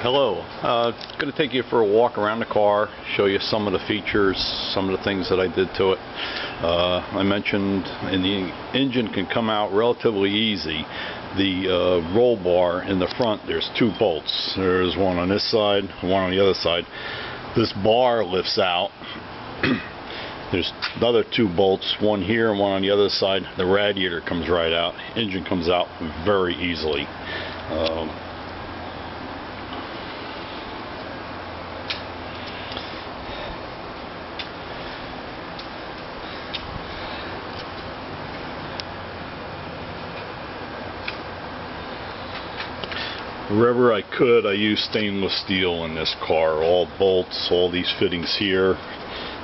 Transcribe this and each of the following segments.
Hello, going to take you for a walk around the car, show you some of the features, some of the things that I did to it. I mentioned the engine can come out relatively easy. The roll bar in the front, there's two bolts. There's one on this side, one on the other side. This bar lifts out. There's another two bolts, one here and one on the other side. The radiator comes right out. Engine comes out very easily. Wherever I could, I used stainless steel in this car. All bolts, all these fittings here.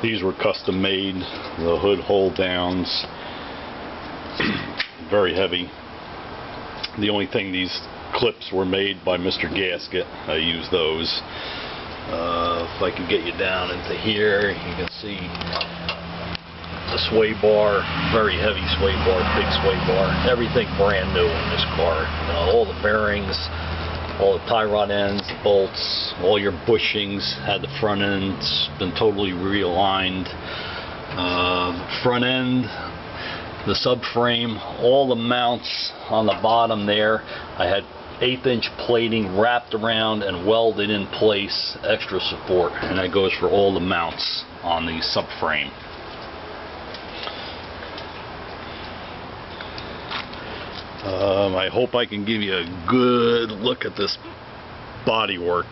These were custom made. The hood hold downs. Very heavy. The only thing, these clips were made by Mr. Gasket. I used those. If I can get you down into here, you can see the sway bar. Very heavy sway bar, big sway bar. Everything brand new in this car. All the bearings, all the tie rod ends, bolts, all your bushings had the front ends been totally realigned. Front end, the subframe, all the mounts on the bottom there, I had 1/8" plating wrapped around and welded in place, extra support, and that goes for all the mounts on the subframe. I hope I can give you a good look at this bodywork.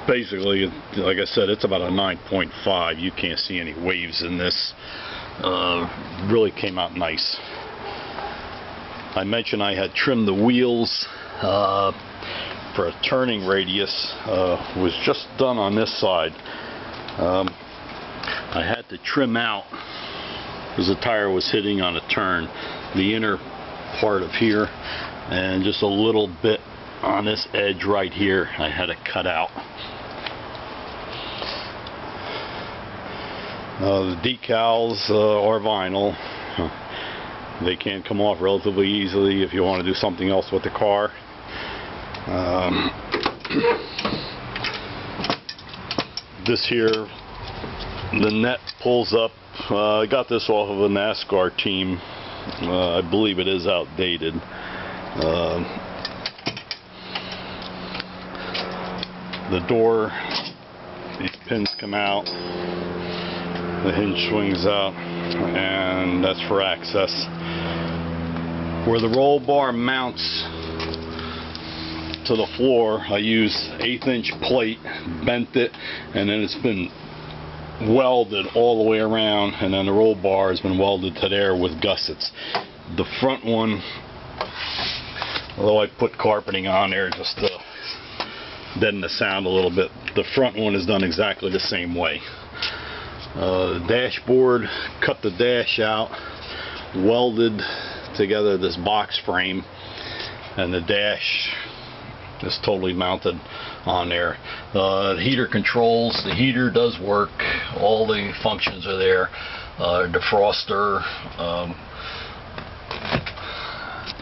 Basically, like I said, it's about a 9.5. You can't see any waves in this. Really came out nice. I mentioned I had trimmed the wheels for a turning radius. Was just done on this side. I had to trim out because the tire was hitting on a turn, the inner part of here, and just a little bit on this edge right here I had to cut out. The decals are vinyl. They can come off relatively easily if you want to do something else with the car. This here, the net pulls up. I got this off of a NASCAR team. I believe it is outdated. The door, these pins come out, the hinge swings out, and that's for access. Where the roll bar mounts to the floor, I used 1/8" plate, bent it, and then it's been welded all the way around, and then the roll bar has been welded to there with gussets. The front one, although I put carpeting on there just to deaden the sound a little bit, the front one is done exactly the same way. The dashboard, cut the dash out, welded together this box frame, and the dash is totally mounted on there. Heater controls, the heater does work, all the functions are there. Defroster,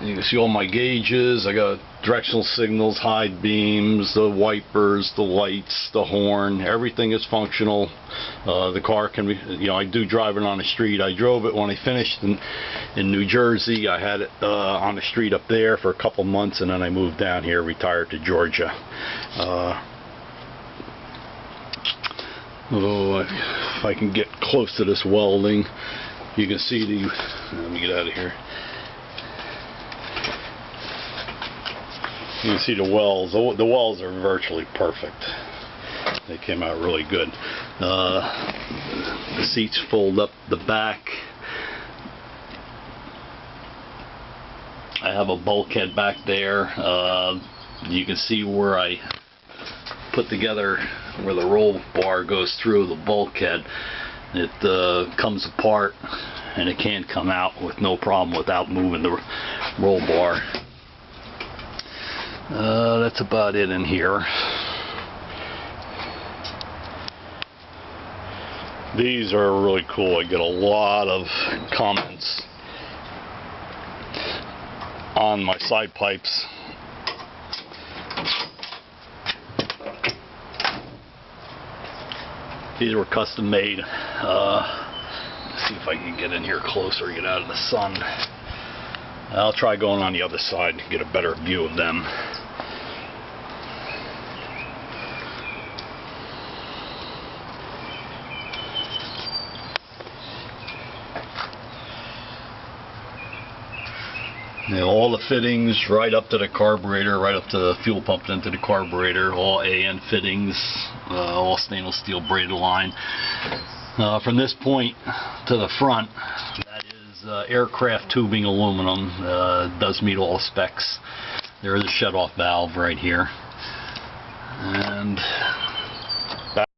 you can see all my gauges. I got directional signals, high beams, the wipers, the lights, the horn, everything is functional. The car can be, I do drive it on the street. I drove it when I finished in New Jersey. I had it on the street up there for a couple months, and then I moved down here, retired to Georgia. If I can get close to this welding, you can see the, let me get out of here. You can see the wells. The wells are virtually perfect. They came out really good. The seats fold up the back. I have a bulkhead back there. You can see where I put together where the roll bar goes through the bulkhead. It comes apart, and it can come out with no problem without moving the roll bar. That's about it in here. These are really cool. I get a lot of comments on my side pipes These were custom made. Let's see if I can get in here closer, get out of the sun. I'll try going on the other side to get a better view of them. You know, all the fittings right up to the carburetor, right up to the fuel pump into the carburetor, all AN fittings, all stainless steel braided line. From this point to the front, that is aircraft tubing aluminum. Does meet all the specs. There is a shut-off valve right here. And